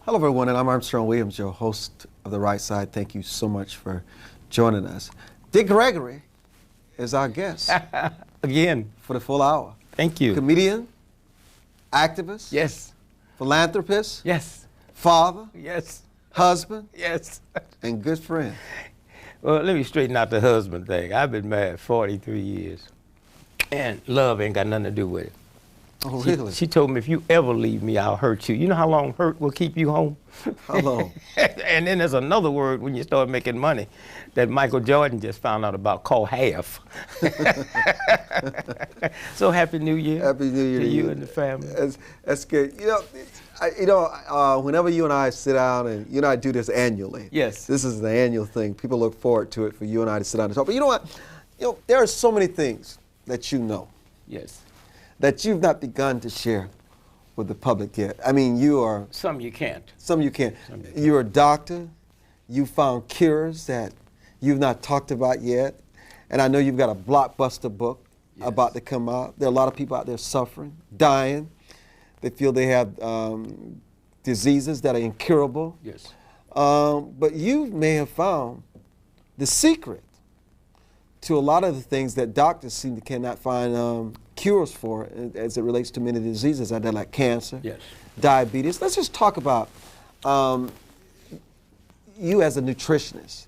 Hello, everyone, and I'm Armstrong Williams, your host of The Right Side. Thank you so much for joining us. Dick Gregory is our guest. Again. For the full hour. Thank you. Comedian, activist. Yes. Philanthropist. Yes. Father. Yes. Husband. Yes. And good friend. Well, let me straighten out the husband thing. I've been married 43 years, and love ain't got nothing to do with it. Oh, really? She told me, if you ever leave me, I'll hurt you. You know how long hurt will keep you home? How long? And then there's another word when you start making money that Michael Jordan just found out about called half. So Happy New Year. Happy New Year to you and the family. That's good. Whenever you and I sit down, and you and I do this annually. Yes. This is the annual thing. People look forward to it for you and I to sit down and talk. But you know what? There are so many things that you know. Yes. That you've not begun to share with the public yet. I mean, you are... Some you can't. Some you can't. You're a doctor. You found cures that you've not talked about yet. And I know you've got a blockbuster book about to come out. There are a lot of people out there suffering, dying. They feel they have diseases that are incurable. Yes. But you may have found the secret to a lot of the things that doctors seem to cannot find cures for as it relates to many diseases out there, like cancer, diabetes. Let's just talk about you as a nutritionist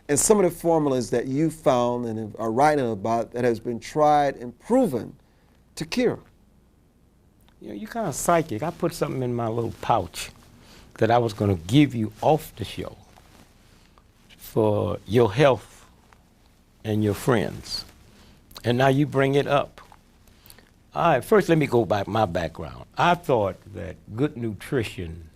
and some of the formulas that you found and are writing about that has been tried and proven to cure. You know, you're kind of psychic. I put something in my little pouch that I was going to give you off the show for your health and your friends. And now you bring it up. All right, first let me go back my background. I thought that good nutrition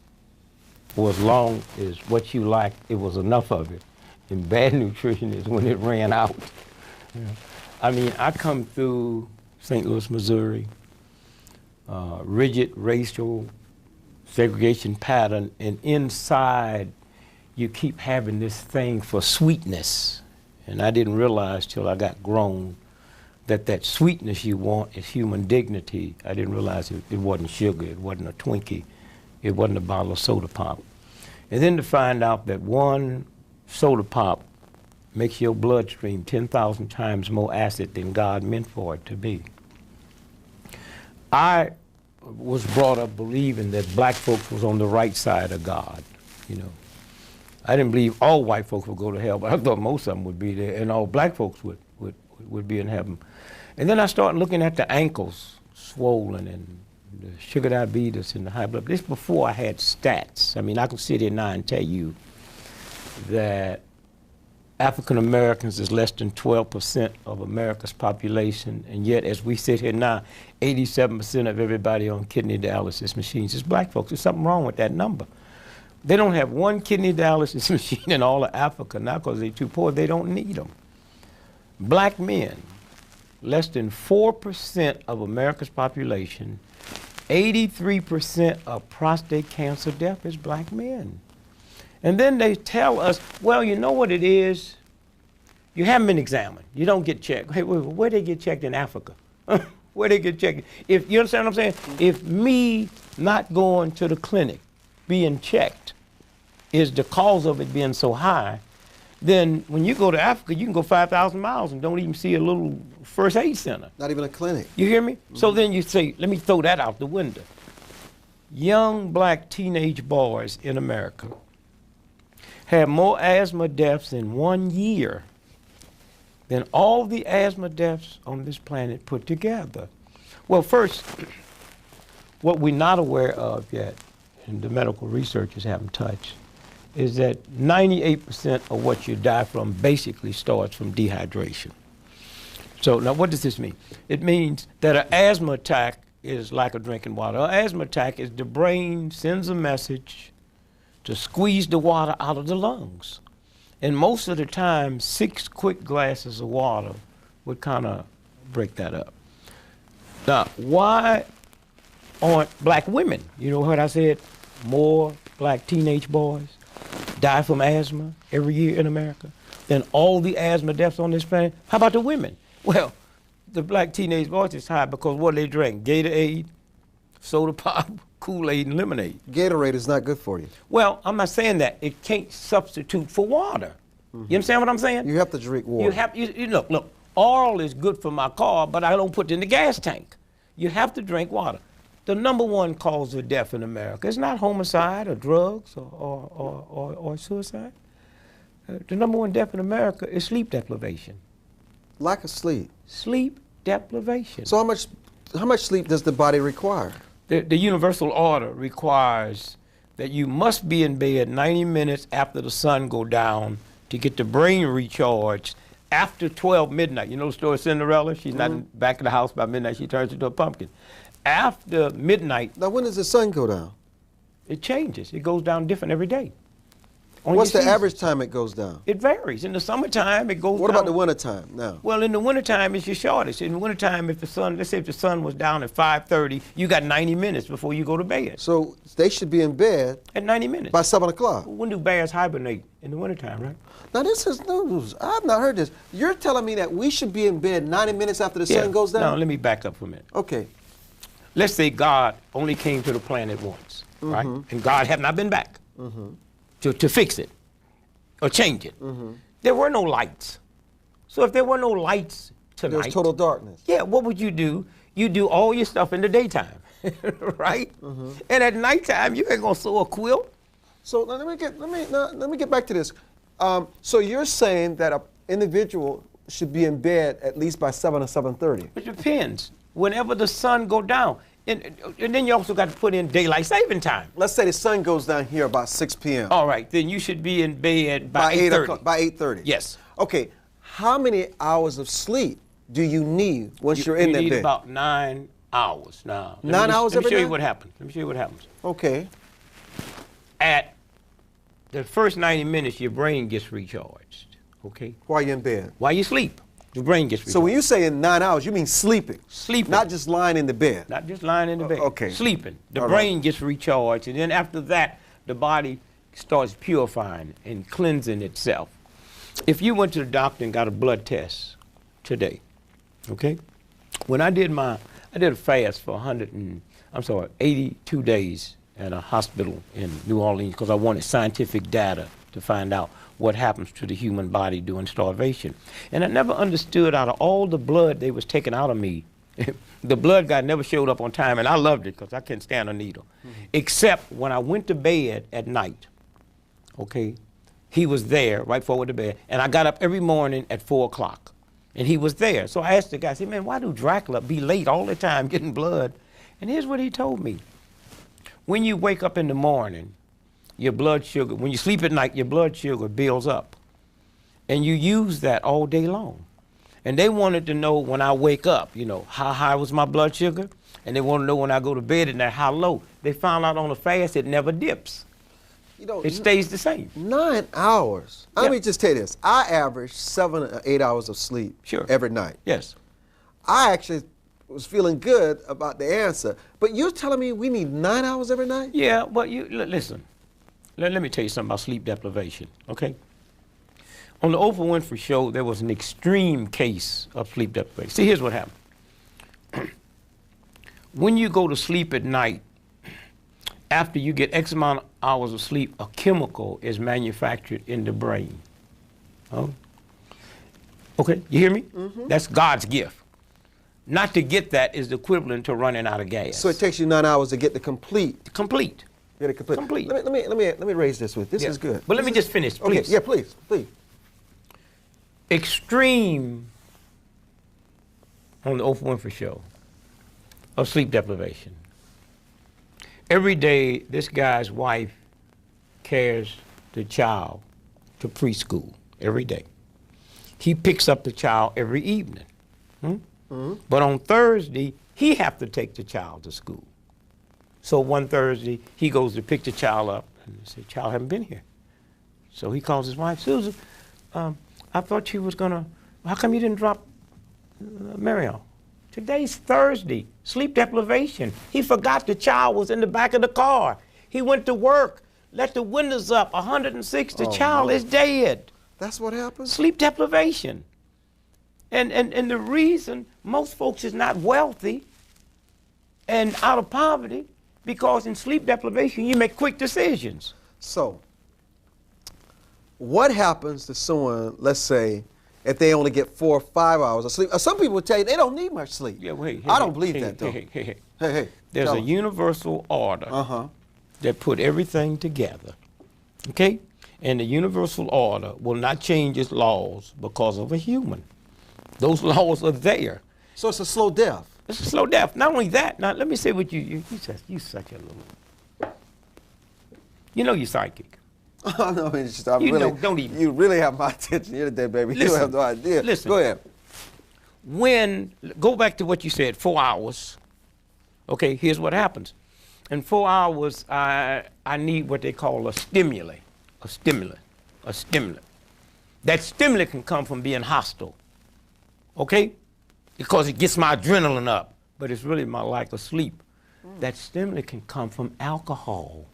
was long as what you liked, it was enough of it. And bad nutrition is when it ran out. Yeah. I mean, I come through St. Louis, Missouri, rigid racial segregation pattern, and inside you keep having this thing for sweetness. And I didn't realize till I got grown that sweetness you want is human dignity. I didn't realize it wasn't sugar, it wasn't a Twinkie, it wasn't a bottle of soda pop. And then to find out that one soda pop makes your bloodstream 10,000 times more acid than God meant for it to be. I was brought up believing that black folks was on the right side of God, you know. I didn't believe all white folks would go to hell, but I thought most of them would be there, and all black folks would be in heaven. And then I started looking at the ankles swollen and the sugar diabetes and the high blood. This before I had stats. I mean, I can sit here now and tell you that African Americans is less than 12% of America's population, and yet as we sit here now, 87% of everybody on kidney dialysis machines is black folks. There's something wrong with that number. They don't have one kidney dialysis machine in all of Africa now because they're too poor. They don't need them. Black men, less than 4% of America's population, 83% of prostate cancer death is black men. And then they tell us, well, you know what it is? You haven't been examined. You don't get checked. Hey, where they get checked in Africa? Where they get checked? If you understand what I'm saying? If me not going to the clinic, being checked, is the cause of it being so high, then when you go to Africa, you can go 5,000 miles and don't even see a little first aid center. Not even a clinic. You hear me? Mm-hmm. So then you say, let me throw that out the window. Young black teenage boys in America have more asthma deaths in 1 year than all the asthma deaths on this planet put together. Well, first, what we're not aware of yet, and the medical researchers haven't touched, is that 98% of what you die from basically starts from dehydration. So now what does this mean? It means that an asthma attack is like a drinking water. An asthma attack is the brain sends a message to squeeze the water out of the lungs. And most of the time, 6 quick glasses of water would kind of break that up. Now, why aren't black women, you know what I said, more black teenage boys die from asthma every year in America than all the asthma deaths on this planet? How about the women? Well, the black teenage boys is high because what they drink? Gatorade, soda pop, Kool-Aid and lemonade. Gatorade is not good for you. Well, I'm not saying that. It can't substitute for water. You understand what I'm saying? You have to drink water. Look, oil is good for my car, but I don't put it in the gas tank. You have to drink water. The #1 cause of death in America is not homicide or drugs or suicide. The #1 death in America is sleep deprivation. Lack of sleep. Sleep deprivation. So how much sleep does the body require? The universal order requires that you must be in bed 90 minutes after the sun go down to get the brain recharged after 12 midnight. You know the story of Cinderella? She's not back in the house by midnight. She turns into a pumpkin. After midnight. Now, when does the sun go down? It changes. It goes down different every day. What's the average time it goes down? It varies. In the summertime, it goes down. What about the wintertime now? Well, in the wintertime, it's your shortest. In the wintertime, if the sun, let's say if the sun was down at 5:30, you got 90 minutes before you go to bed. So they should be in bed at 90 minutes. By 7 o'clock. When do bears hibernate? In the wintertime, right? Now, this is news. I've not heard this. You're telling me that we should be in bed 90 minutes after the sun goes down? Now, let me back up for a minute. Okay. Let's say God only came to the planet once, right? And God had not been back to fix it or change it. There were no lights. So if there were no lights tonight. There was total darkness. Yeah, what would you do? You do all your stuff in the daytime, right? And at nighttime, you ain't gonna sew a quilt. So now let me get back to this. So you're saying that an individual should be in bed at least by 7 or 7:30? It depends. Whenever the sun go down. And then you also got to put in daylight saving time. Let's say the sun goes down here about 6 p.m. All right, then you should be in bed by 8:30. By 8:30? Yes. Okay, how many hours of sleep do you need once you're in that bed? You need about 9 hours now. 9 hours every day? Let me show you what happens. Let me show you what happens. Okay. At the first 90 minutes, your brain gets recharged, okay? While you're in bed? While you sleep. The brain gets recharged. So when you say in 9 hours, you mean sleeping? Sleeping. Not just lying in the bed? Not just lying in the bed. Okay. Sleeping. The brain gets recharged, and then after that, the body starts purifying and cleansing itself. If you went to the doctor and got a blood test today, okay? When I did a fast for 82 days at a hospital in New Orleans because I wanted scientific data to find out what happens to the human body during starvation. And I never understood out of all the blood they was taking out of me, the blood guy never showed up on time, and I loved it because I couldn't stand a needle. Except when I went to bed at night, okay, he was there right forward to bed, and I got up every morning at 4 o'clock, and he was there. So I asked the guy, I said, man, why do Dracula be late all the time getting blood? And here's what he told me. When you wake up in the morning, your blood sugar, when you sleep at night, your blood sugar builds up. And you use that all day long. And they wanted to know when I wake up, you know, how high was my blood sugar? And they want to know when I go to bed at night, how low. They found out on the fast it never dips. You know, it stays the same. 9 hours. Yeah. Let me just tell you this. I average 7 or 8 hours of sleep every night. Yes. I actually was feeling good about the answer. But you're telling me we need 9 hours every night? Yeah, but you listen. Let me tell you something about sleep deprivation, okay? On the Oprah Winfrey Show, there was an extreme case of sleep deprivation. See, here's what happened. When you go to sleep at night, after you get X amount of hours of sleep, a chemical is manufactured in the brain. Oh? Okay, you hear me? That's God's gift. Not to get that is the equivalent to running out of gas. So it takes you 9 hours to get the complete. Complete. Get it complete. Let me raise this with. This is good. But let me just finish, please. Okay. Yeah, please. Extreme on the Oprah Winfrey Show of sleep deprivation. Every day, this guy's wife carries the child to preschool every day. He picks up the child every evening. But on Thursday, he have to take the child to school. So one Thursday, he goes to pick the child up, and the child haven't been here. So he calls his wife, Susan, I thought you was gonna, how come you didn't drop Marion? Today's Thursday, sleep deprivation. He forgot the child was in the back of the car. He went to work, let the windows up, 106, the child is dead. That's what happened? Sleep deprivation. And the reason most folks is not wealthy and out of poverty, Because in sleep deprivation, you make quick decisions. So, what happens to someone, let's say, if they only get 4 or 5 hours of sleep? Some people would tell you they don't need much sleep. Yeah, wait. I don't believe that, though. Hey. There's a universal order that put everything together, okay? And the universal order will not change its laws because of a human. Those laws are there. So it's a slow death. It's a slow death. Not only that, now let me say what you such a little, you know you're psychic. Oh, no, it's just, I'm you really, know, don't even. You really have my attention here today, baby. Listen, you don't have no idea. Listen. Go ahead. Go back to what you said, 4 hours. Okay, here's what happens. In 4 hours, I need what they call a stimulant. That stimulant can come from being hostile, okay? Because it gets my adrenaline up, but it's really my lack of sleep. That stimulant can come from alcohol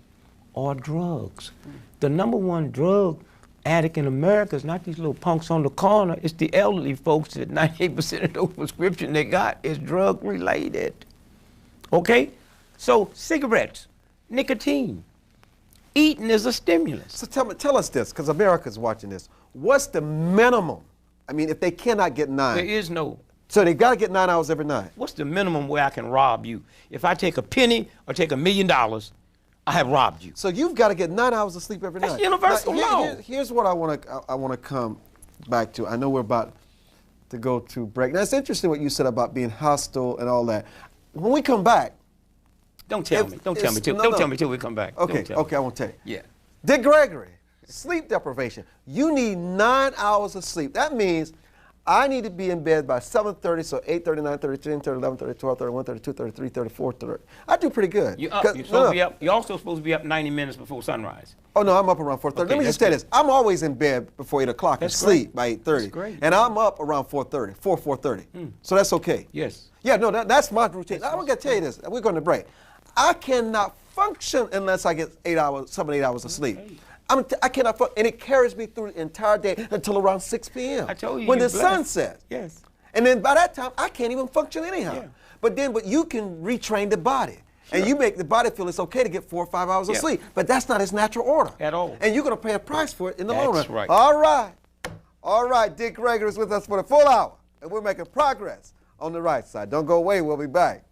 or drugs. The #1 drug addict in America is not these little punks on the corner, it's the elderly folks that 98% of those prescriptions they got is drug related, okay? So cigarettes, nicotine, eating is a stimulant. So tell us this, because America's watching this. What's the minimum? I mean, if they cannot get 9. There is no. So they got to get 9 hours every night. What's the minimum where I can rob you? If I take a penny or take $1 million, I have robbed you. So you've got to get 9 hours of sleep every night. That's universal law. Here's what I want to come back to. I know we're about to go to break. Now, it's interesting what you said about being hostile and all that. When we come back. Don't tell me. Don't tell me till we come back. Okay, I won't tell you. Yeah. Dick Gregory, sleep deprivation. You need 9 hours of sleep. That means I need to be in bed by 7:30, so 8:30, 9:30, 10:30, 11:30, 12:30, 1:30, 2:30, 3:30, 4:30. I do pretty good. You're up. You're supposed to be up. You're also supposed to be up 90 minutes before sunrise. Oh, no, I'm up around 4:30. Okay, Let me just tell you this. I'm always in bed before 8 o'clock and sleep by 8:30. That's great. And I'm up around 4:30, 4:30. So that's okay. Yes. Yeah, no, that's my routine. I'm going to tell you this. We're going to break. I cannot function unless I get 7 or 8 hours of sleep. I cannot function, and it carries me through the entire day until around 6 p.m. I told you. When the sun sets. Yes. And then by that time, I can't even function anyhow. Yeah. But you can retrain the body. Sure. And you make the body feel it's okay to get 4 or 5 hours of sleep. But that's not its natural order. At all. And you're going to pay a price for it in the long run. That's right. All right. All right, Dick Gregory is with us for the full hour. And we're making progress on the right side. Don't go away. We'll be back.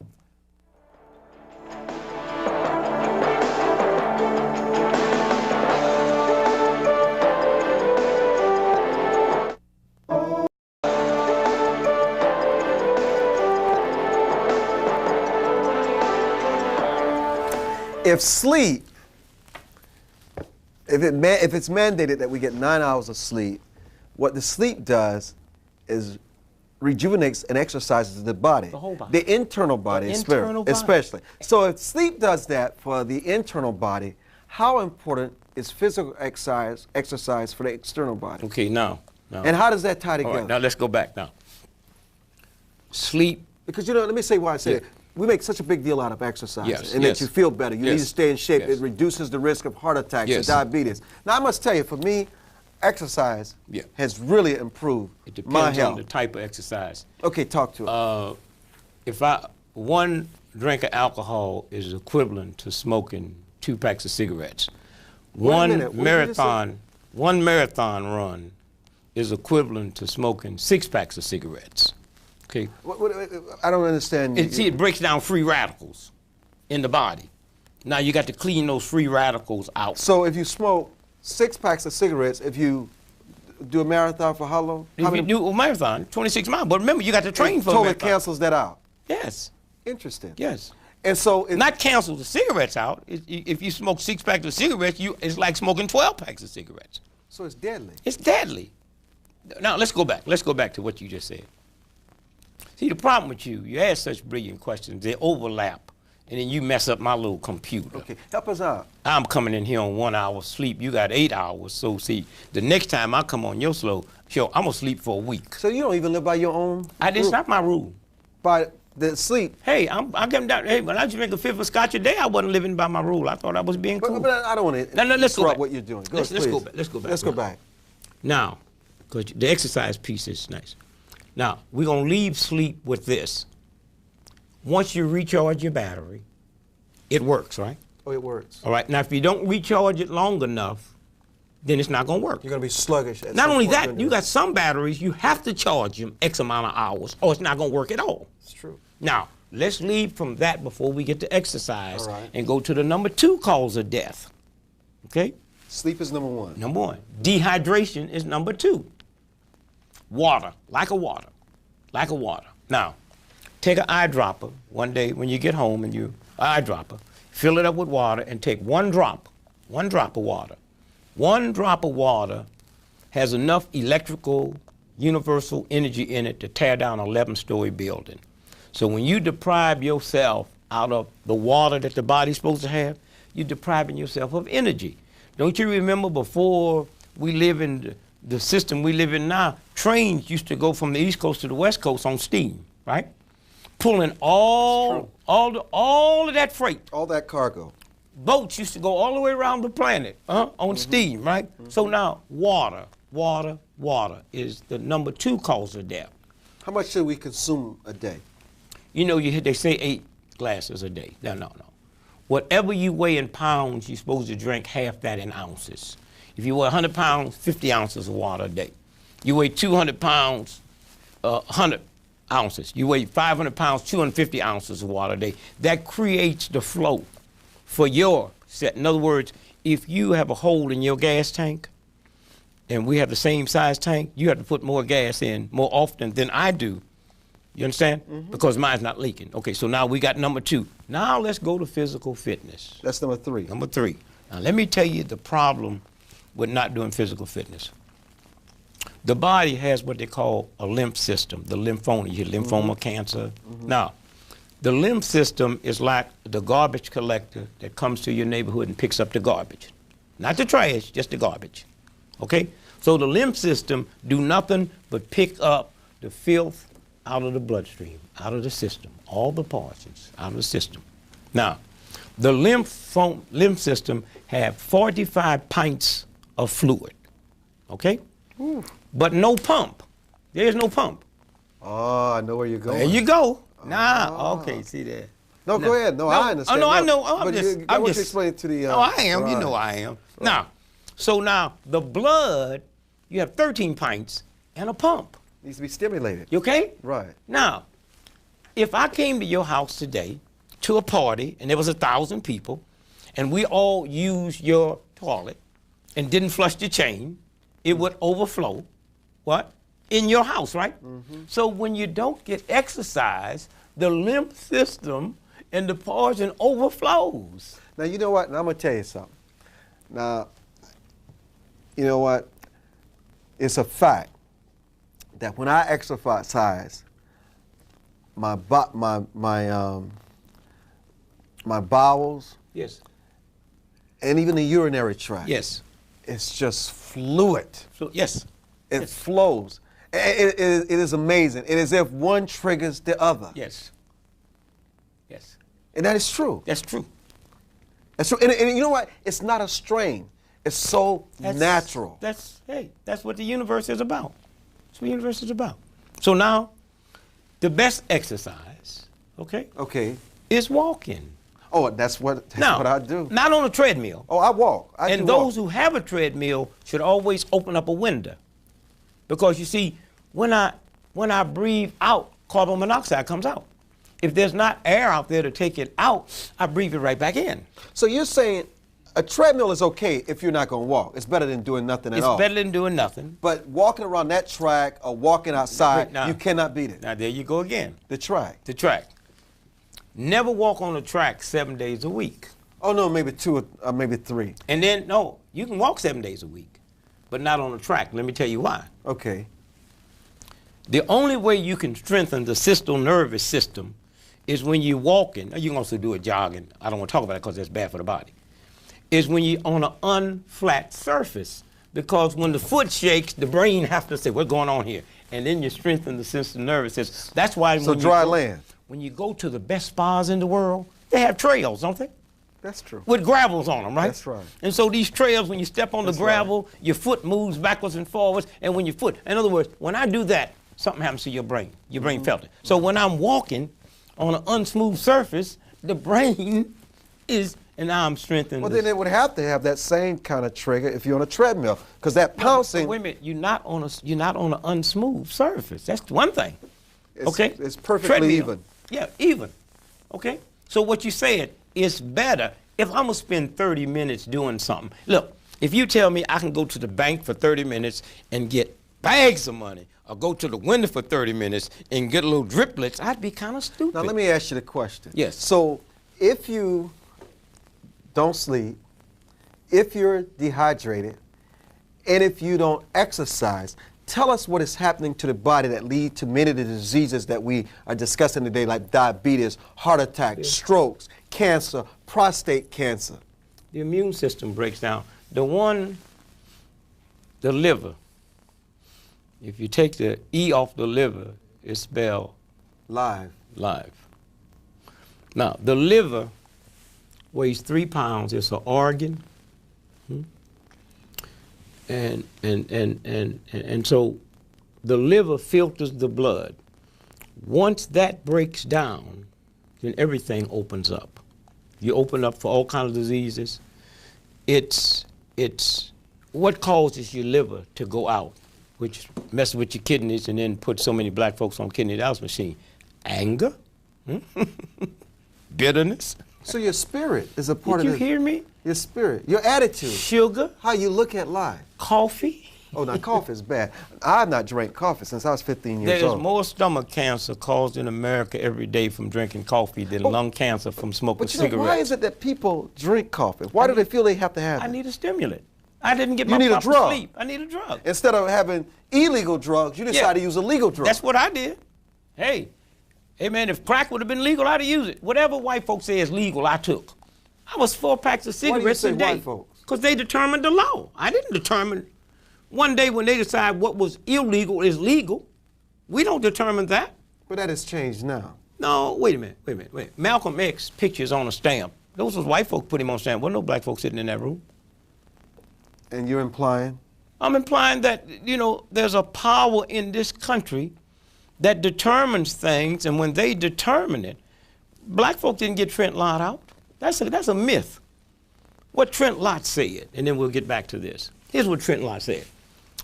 If sleep, if it's mandated that we get 9 hours of sleep, what the sleep does is rejuvenates and exercises the body. The whole body. The internal body, especially. So if sleep does that for the internal body, how important is physical exercise for the external body? Okay, now. And how does that tie together? All right, now let's go back now. Sleep. Because, let me say why I say it. We make such a big deal out of exercise and that you feel better. You need to stay in shape. It reduces the risk of heart attacks and diabetes. Now, I must tell you, for me, exercise has really improved my health. It depends on the type of exercise. Okay, talk to us. If one drink of alcohol is equivalent to smoking 2 packs of cigarettes. One marathon run is equivalent to smoking 6 packs of cigarettes. Okay. I don't understand. It breaks down free radicals in the body. Now you got to clean those free radicals out. So if you smoke 6 packs of cigarettes, if you do a marathon for how long? If you do a marathon, 26 miles. But remember, you got to train for a marathon. Totally cancels that out. Yes. Interesting. Yes. And so not cancel the cigarettes out. If you smoke 6 packs of cigarettes, it's like smoking 12 packs of cigarettes. So it's deadly. It's deadly. Now let's go back. Let's go back to what you just said. See, the problem with you ask such brilliant questions, they overlap, and then you mess up my little computer. Okay, help us out. I'm coming in here on 1 hour sleep. You got 8 hours. So, see, the next time I come on your show, I'm going to sleep for a week. So you don't even live by your own It's not my rule. By the sleep? Hey, I'm getting down. Hey, when I just drink a 5th of scotch a day, I wasn't living by my rule. I thought I was being cool. But I don't want to interrupt what you're doing. Let's go back. Now, because the exercise piece is nice. Now, we're going to leave sleep with this. Once you recharge your battery, it works, right? Oh, it works. All right. Now, if you don't recharge it long enough, then it's not going to work. You're going to be sluggish. Not only that, you got some batteries, you have to charge them X amount of hours, or it's not going to work at all. It's true. Now, let's leave from that before we get to exercise All right. and go to the number 2 cause of death. Okay? Sleep is number 1. Number 1. Dehydration is number 2. Water, lack of water, lack of water. Now, take an eyedropper one day when you get home and you, eyedropper, fill it up with water and take one drop of water. One drop of water has enough electrical universal energy in it to tear down an 11-story building. So when you deprive yourself out of the water that the body's supposed to have, you're depriving yourself of energy. Don't you remember before we live in the system we live in now, trains used to go from the East Coast to the West Coast on steam, right? Pulling all of that freight. All that cargo. Boats used to go all the way around the planet on steam, right? So now water is the number 2 cause of death. How much should we consume a day? You know, they say 8 glasses a day. No. Whatever you weigh in pounds, you're supposed to drink half that in ounces. If you weigh 100 pounds, 50 ounces of water a day. You weigh 200 pounds, 100 ounces. You weigh 500 pounds, 250 ounces of water a day. That creates the flow for your set. In other words, if you have a hole in your gas tank and we have the same size tank, you have to put more gas in more often than I do. You understand? Because mine's not leaking. Okay, so now we got number 2. Now let's go to physical fitness. That's number 3. Number 3. Now let me tell you the problem with not doing physical fitness. The body has what they call a lymph system, the lymphoma. You hear lymphoma, cancer. Now, the lymph system is like the garbage collector that comes to your neighborhood and picks up the garbage. Not the trash, just the garbage. Okay? So the lymph system do nothing but pick up the filth out of the bloodstream, out of the system, all the parts out of the system. Now, the lymph system have 45 pints of fluid, okay? Ooh. But no pump. There's no pump. Oh, I know where you're going. There you go. Nah, okay, see there. No, go ahead. No, I understand. Oh, no, I know. I'm just explaining to the. Oh, I am. Right. You know I am. Right. Now, so now the blood, you have 13 pints and a pump. Needs to be stimulated. You okay? Right. Now, if I came to your house today to a party and there was 1,000 people and we all used your toilet and didn't flush the chain, it would overflow, what? In your house, right? So when you don't get exercise, the lymph system and the poison overflows. Now, you know what? Now, I'm going to tell you something. Now, you know what? It's a fact that when I exercise, my bowels, yes, and even the urinary tract, yes, it's just fluid. So, yes, it flows. It is amazing. It is as if one triggers the other. Yes. Yes. And that is true. That's true. That's true. And you know what? It's not a strain. It's so natural. That's what the universe is about. That's what the universe is about. So now, the best exercise, okay, is walking. Oh, that's what I do. Not on a treadmill. Oh, I walk. And those who have a treadmill should always open up a window. Because you see, when I breathe out, carbon monoxide comes out. If there's not air out there to take it out, I breathe it right back in. So you're saying a treadmill is okay if you're not going to walk. It's better than doing nothing at all. It's better than doing nothing. But walking around that track or walking outside, you cannot beat it. Now, there you go again. The track. The track. Never walk on the track 7 days a week. Oh, no, maybe 2 or maybe 3. And then, no, you can walk 7 days a week, but not on the track. Let me tell you why. Okay. The only way you can strengthen the central nervous system is when you're walking. You can also do it jogging. I don't want to talk about it because that's bad for the body. Is when you're on an unflat surface. Because when the foot shakes, the brain has to say, what's going on here? And then you strengthen the central nervous system. That's why so dry land. When you go to the best spas in the world, they have trails, don't they? That's true. With gravels on them, right? That's right. And so these trails, when you step on the gravel, your foot moves backwards and forwards, and when your foot, in other words, when I do that, something happens to your brain. Your brain felt it. So when I'm walking on an unsmooth surface, the brain is an arm strength. Well, then it would have to have that same kind of trigger if you're on a treadmill, because that pouncing. Wait a minute, you're not on an unsmooth surface. That's one thing. Okay, it's perfectly treadmill. even. Yeah, even. Okay, so what you said is better if I'm gonna spend 30 minutes doing something. Look, if you tell me I can go to the bank for 30 minutes and get bags of money, or go to the window for 30 minutes and get little driplets, I'd be kind of stupid. Now let me ask you the question. Yes. So if you don't sleep, if you're dehydrated, and if you don't exercise, tell us what is happening to the body that lead to many of the diseases that we are discussing today, like diabetes, heart attack, strokes, cancer, prostate cancer. The immune system breaks down. The liver, if you take the E off the liver, it's spelled live. Now, the liver weighs 3 pounds. It's an organ. And so the liver filters the blood. Once that breaks down, then everything opens up. You open up for all kinds of diseases. It's what causes your liver to go out, which messes with your kidneys and then put so many black folks on kidney dialysis machine. Anger, bitterness. So your spirit is a part of Did you hear me? Your spirit, your attitude. Sugar. How you look at life. Coffee. Oh, now coffee is bad. I've not drank coffee since I was 15 years old. There's more stomach cancer caused in America every day from drinking coffee than lung cancer from smoking cigarettes. Why is it that people drink coffee? Why do they feel they have to have it? I need a stimulant. I didn't get my proper sleep. I need a drug. Instead of having illegal drugs, you decide to use a legal drug. That's what I did. Hey man, if crack would have been legal, I'd have used it. Whatever white folks say is legal, I took. I was 4 packs of cigarettes a day. Because they determined the law. I didn't determine. One day when they decide what was illegal is legal, we don't determine that. But that has changed now. No, wait a minute. Malcolm X pictures on a stamp. Those was white folks put him on a stamp. There were no black folks sitting in that room. And you're implying? I'm implying that, there's a power in this country that determines things, and when they determine it, black folk didn't get Trent Lott out. That's a myth. What Trent Lott said, and then we'll get back to this. Here's what Trent Lott said.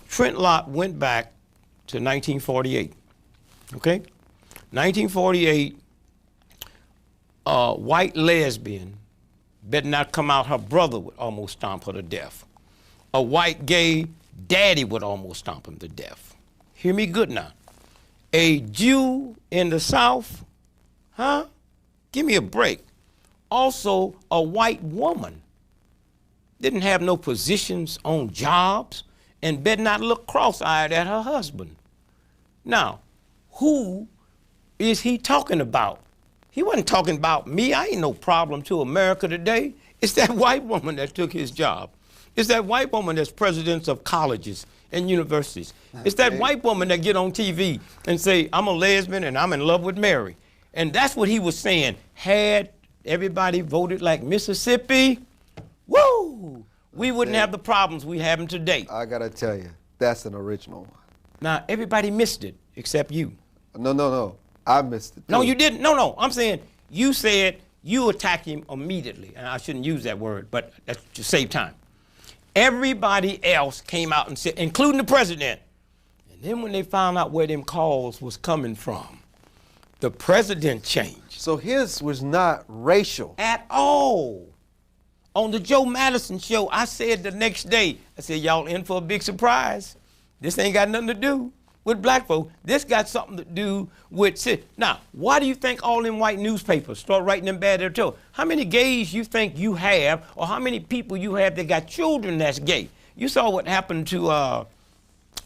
Trent Lott went back to 1948, okay? 1948, a white lesbian better not come out, her brother would almost stomp her to death. A white gay daddy would almost stomp him to death. Hear me good now. A Jew in the South, give me a break. Also, a white woman didn't have no positions on jobs and better not look cross-eyed at her husband. Now, who is he talking about? He wasn't talking about me. I ain't no problem to America today. It's that white woman that took his job. It's that white woman that's presidents of colleges and universities. It's that white woman that get on TV and say, I'm a lesbian and I'm in love with Mary. And that's what he was saying. Had everybody voted like Mississippi, woo, we wouldn't have the problems we have today. I gotta tell you, that's an original one. Now, everybody missed it except you. No. I missed it too. No, you didn't. No. I'm saying you said you attack him immediately. And I shouldn't use that word, but that's to save time. Everybody else came out and said, including the president. And then when they found out where them calls was coming from, the president changed. So his was not racial. At all. On the Joe Madison show, I said the next day, I said, y'all in for a big surprise. This ain't got nothing to do with black folks. This got something to do with... Now, why do you think all them white newspapers start writing them bad there too? How many gays you think you have, or how many people you have that got children that's gay? You saw what happened to,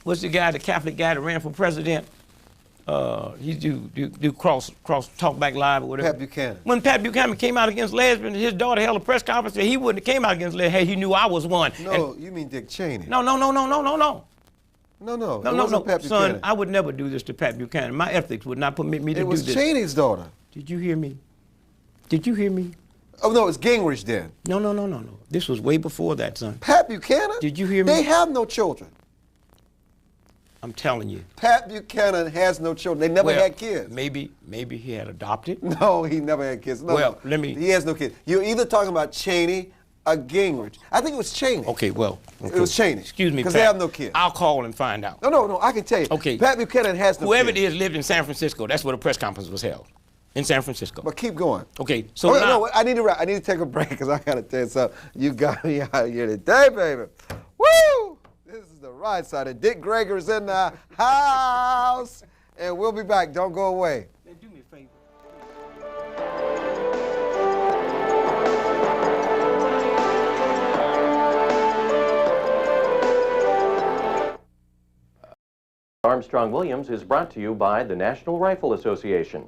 what's the guy, the Catholic guy that ran for president? He do cross talk back live or whatever. Pat Buchanan. When Pat Buchanan came out against lesbians, his daughter held a press conference and he wouldn't have came out against lesbians. Hey, he knew I was one. No, you mean Dick Cheney. No. Pat Buchanan. Son, I would never do this to Pat Buchanan. My ethics would not permit me to do this. It was Cheney's daughter. Did you hear me? Did you hear me? Oh, no, it's Gingrich then. No. This was way before that, son. Pat Buchanan? Did you hear me? They have no children. I'm telling you. Pat Buchanan has no children. They never had kids. Maybe he had adopted. No, he never had kids. No, Well, no. He has no kids. You're either talking about Cheney or Gingrich. I think it was Cheney. Okay, well. It was Cheney. Excuse me, because Pat. they have no kids. I'll call and find out. No, I can tell you. Okay. Pat Buchanan has no Whoever kids. it is lived in San Francisco. That's where the press conference was held. In San Francisco. But keep going. Okay, so now. No, I need to take a break because I got to tell you something. You got me out here today, baby. Woo! This is the right side. And Dick Gregory's in the house. And we'll be back. Don't go away. Man, do me a favor. Armstrong-Williams is brought to you by the National Rifle Association.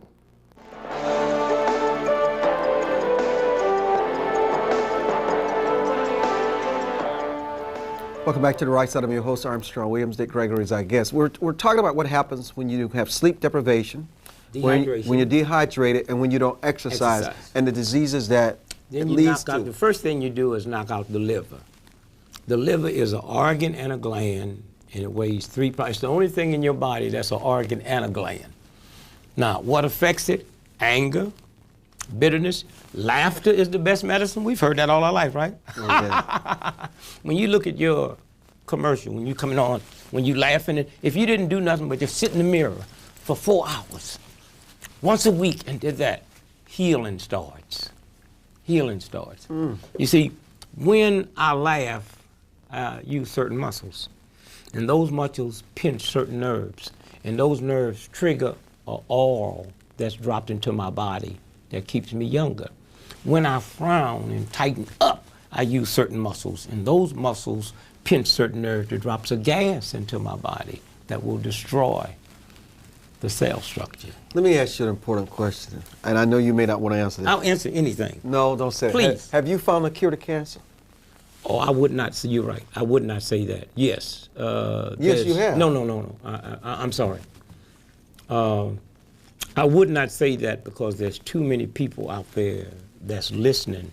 Welcome back to the right side. I'm your host, Armstrong Williams. Dick Gregory is our guest. We're talking about what happens when you have sleep deprivation, when you're dehydrated, and when you don't exercise. And the diseases that then it you leads knock out, to. the first thing you do is knock out the liver. The liver is an organ and a gland, and it weighs 3 pounds. It's the only thing in your body that's an organ and a gland. Now, what affects it? Anger, bitterness. Laughter is the best medicine. We've heard that all our life, right? Okay. When you look at your commercial, when you're coming on, when you laughing, if you didn't do nothing but just sit in the mirror for 4 hours, once a week and did that, healing starts. Healing starts. You see, when I laugh, I use certain muscles. And those muscles pinch certain nerves. And those nerves trigger an oil that's dropped into my body that keeps me younger. When I frown and tighten up, I use certain muscles. And those muscles pinch certain nerves that drops a gas into my body that will destroy the cell structure. Let me ask you an important question. And I know you may not want to answer this. I'll answer anything. No, don't say it. Please. Have you found a cure to cancer? Oh, I would not say, you're right. I would not say that. Yes. Yes, you have. No. I'm sorry. I would not say that because there's too many people out there that's listening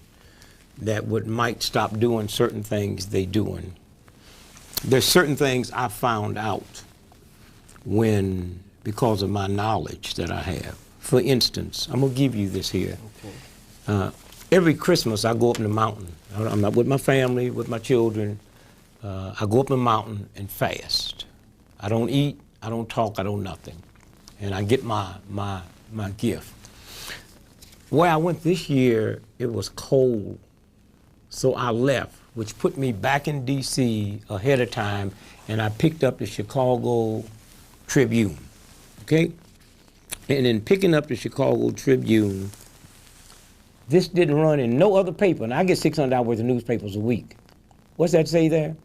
that might stop doing certain things they doing. There's certain things I found out because of my knowledge that I have. For instance, I'm gonna give you this here. Okay. Every Christmas I go up in the mountain. I'm not with my family, with my children. I go up in the mountain and fast. I don't eat, I don't talk, I don't nothing. And I get my gift. Where I went this year, it was cold. So I left, which put me back in D.C. ahead of time, and I picked up the Chicago Tribune, okay? And in picking up the Chicago Tribune, this didn't run in no other paper, and I get $600 worth of newspapers a week. What's that say there?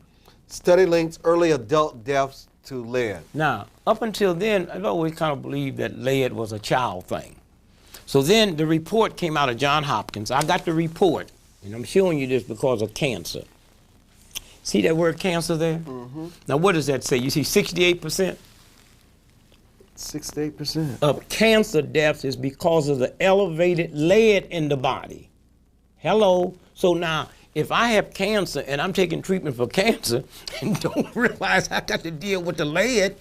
Study links early adult deaths to lead. Now, up until then, I've always kind of believed that lead was a child thing. So then the report came out of Johns Hopkins. I got the report, and I'm showing you this because of cancer. See that word cancer there? Mm-hmm. Now, what does that say? You see 68%? 68%. Of cancer deaths is because of the elevated lead in the body. Hello? So now, if I have cancer and I'm taking treatment for cancer and don't realize I got to deal with the lead,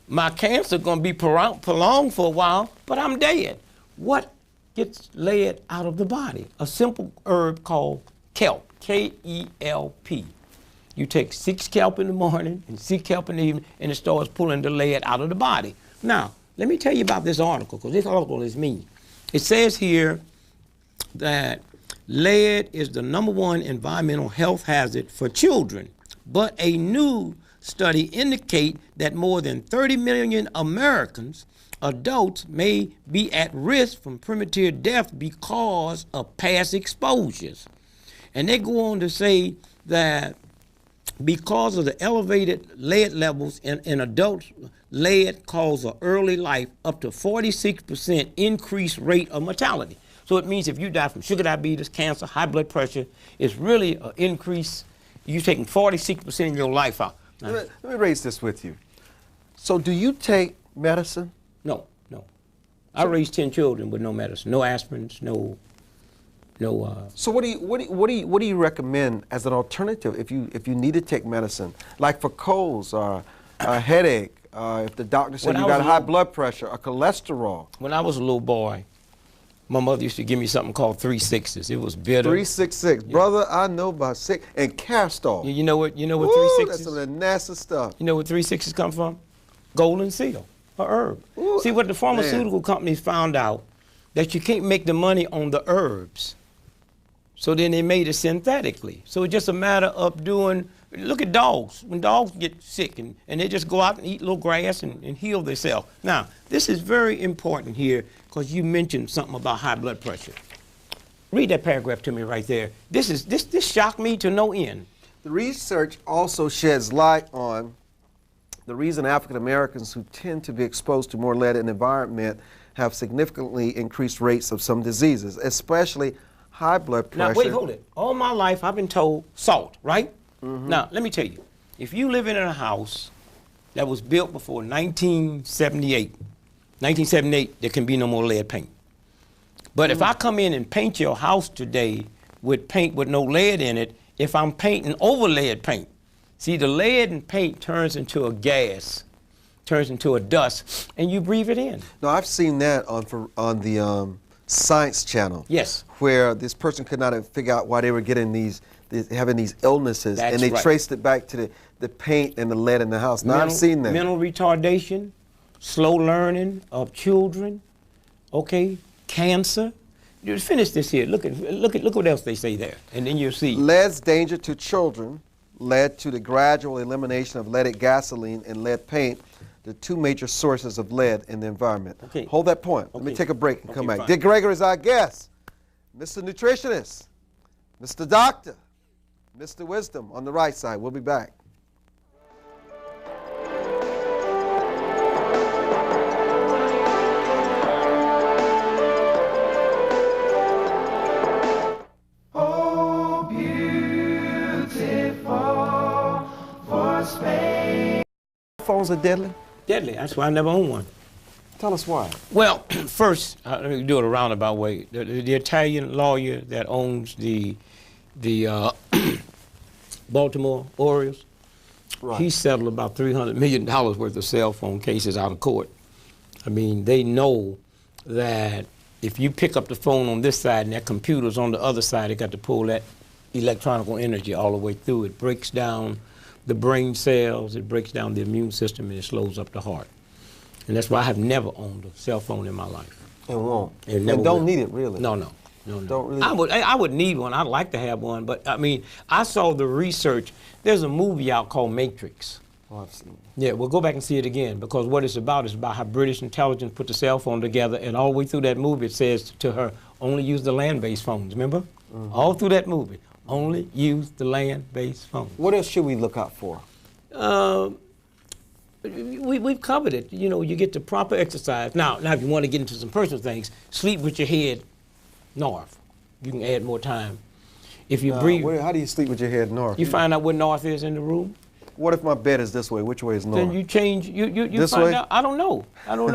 my cancer going to be prolonged for a while, but I'm dead. What gets lead out of the body? A simple herb called kelp, K-E-L-P. You take 6 kelp in the morning and 6 kelp in the evening, and it starts pulling the lead out of the body. Now, let me tell you about this article, because this article is me. It says here that lead is the #1 environmental health hazard for children, but a new study indicates that more than 30 million Americans, adults, may be at risk from premature death because of past exposures. And they go on to say that because of the elevated lead levels in adults, lead causes early life up to 46% increased rate of mortality. So it means if you die from sugar diabetes, cancer, high blood pressure, it's really an increase. You're taking 46% of your life out. Let me raise this with you. So do you take medicine? No. I raised 10 children with no medicine, no aspirins, no. So what do you recommend as an alternative if you need to take medicine, like for colds or a headache, if the doctor said When you I got was high little- blood pressure, or cholesterol. When I was a little boy, my mother used to give me something called 3/6. It was bitter. 366. Brother, I know about 6. And castor. You know what? You know what Ooh, 3/6 that's is? some of the nasty stuff. You know where 3/6 come from? Golden seal, a herb. Ooh, See, what the pharmaceutical companies found out, that you can't make the money on the herbs. So then they made it synthetically. So it's just a matter of doing, look at dogs. When dogs get sick and they just go out and eat little grass and heal themselves. Now, this is very important here because you mentioned something about high blood pressure. Read that paragraph to me right there. This shocked me to no end. The research also sheds light on the reason African Americans who tend to be exposed to more lead in the environment have significantly increased rates of some diseases, especially high blood pressure. Now, wait, hold it. All my life, I've been told salt, right? Now, let me tell you, if you live in a house that was built before 1978, there can be no more lead paint. But if I come in and paint your house today with paint with no lead in it, if I'm painting over lead paint, see, the lead in paint turns into a gas, turns into a dust, and you breathe it in. No, I've seen that on the Science Channel. Yes. Where this person could not figure out why they were getting having these illnesses, That's and they right. traced it back to the paint and the lead in the house. Now I've seen that. Mental retardation, slow learning of children, okay, cancer. You finish this here. Look what else they say there, and then you'll see. Lead's danger to children led to the gradual elimination of leaded gasoline and lead paint, the two major sources of lead in the environment. Okay. Hold that point. Let me Okay. take a break and come Okay, back. fine. Dick Gregory is our guest. Mr. Nutritionist, Mr. Doctor, Mr. Wisdom on the right side. We'll be back. Phones are deadly? Deadly. That's why I never own one. Tell us why. Well, first, let me do it a roundabout way. The Italian lawyer that owns the Baltimore Orioles, Right. he settled about $300 million worth of cell phone cases out of court. I mean, they know that if you pick up the phone on this side and that computer's on the other side, they got to pull that electronical energy all the way through. It breaks down the brain cells, it breaks down the immune system, and it slows up the heart. And that's why I have never owned a cell phone in my life. And won't. It And never don't will. need it, really. No. Don't really. I would need one. I'd like to have one, but I mean, I saw the research. There's a movie out called Matrix. Oh, I've seen it. Yeah, we'll go back and see it again, because what it's about is about how British intelligence put the cell phone together, and all the way through that movie it says to her, only use the land-based phones, remember? All through that movie, only use the land-based phones. What else should we look out for? We've covered it. You know, you get the proper exercise. Now, if you want to get into some personal things, sleep with your head north. You can add more time. If you breathe, How do you sleep with your head north? you find out where north is in the room. What if my bed is this way? Which way is north? Then you change. You This find way? out. I don't know.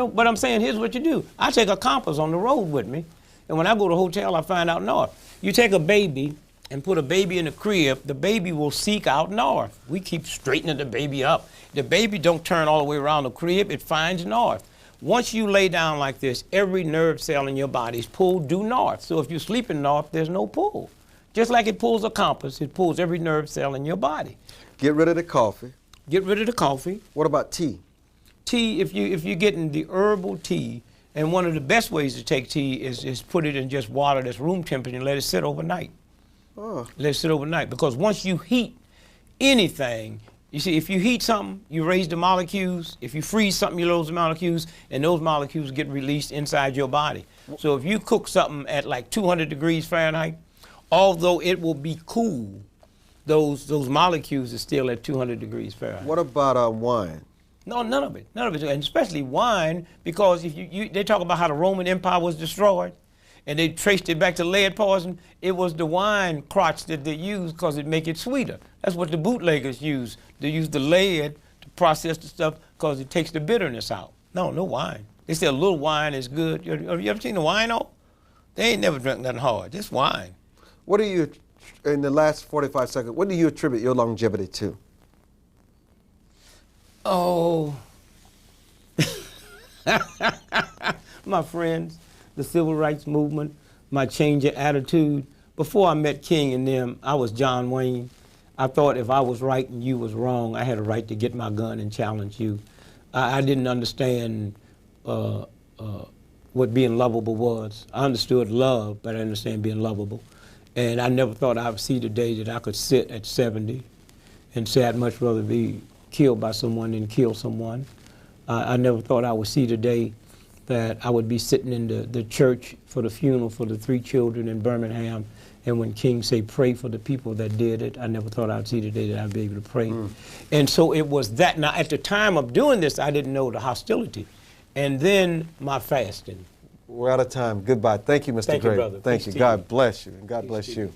But I'm saying, here's what you do. I take a compass on the road with me, and when I go to a hotel, I find out north. You take a baby and put a baby in a crib, the baby will seek out north. We keep straightening the baby up. The baby don't turn all the way around the crib, it finds north. Once you lay down like this, every nerve cell in your body is pulled due north. So if you're sleeping north, there's no pull. Just like it pulls a compass, it pulls every nerve cell in your body. Get rid of the coffee. Get rid of the coffee. What about tea? Tea, if you're getting the herbal tea, and one of the best ways to take tea is put it in just water that's room temperature and let it sit overnight. Oh. Let it sit overnight, because once you heat anything, you see, if you heat something, you raise the molecules. If you freeze something, you lose the molecules, and those molecules get released inside your body. So if you cook something at like 200 degrees Fahrenheit, although it will be cool, those molecules are still at 200 degrees Fahrenheit. What about wine? No, none of it, and especially wine, because if they talk about how the Roman Empire was destroyed, and they traced it back to lead poison. It was the wine crotch that they used because it make it sweeter. That's what the bootleggers use. They use the lead to process the stuff because it takes the bitterness out. No wine. They say a little wine is good. Have you ever seen the wino? They ain't never drunk nothing hard, just wine. What do you, in the last 45 seconds, what do you attribute your longevity to? Oh, my friends, the civil rights movement, my change of attitude. Before I met King and them, I was John Wayne. I thought if I was right and you was wrong, I had a right to get my gun and challenge you. I didn't understand what being lovable was. I understood love, but I didn't understand being lovable. And I never thought I would see the day that I could sit at 70 and say I'd much rather be killed by someone than kill someone. I never thought I would see the day that I would be sitting in the church for the funeral for the 3 children in Birmingham, and when King say pray for the people that did it, I never thought I'd see the day that I'd be able to pray. And so it was that. Now at the time of doing this, I didn't know the hostility. And then my fasting. We're out of time. Goodbye. Thank you, Mr. Thank you, Gregory. brother. Thank Peace you. to God you. bless you, and God Peace bless to you. you.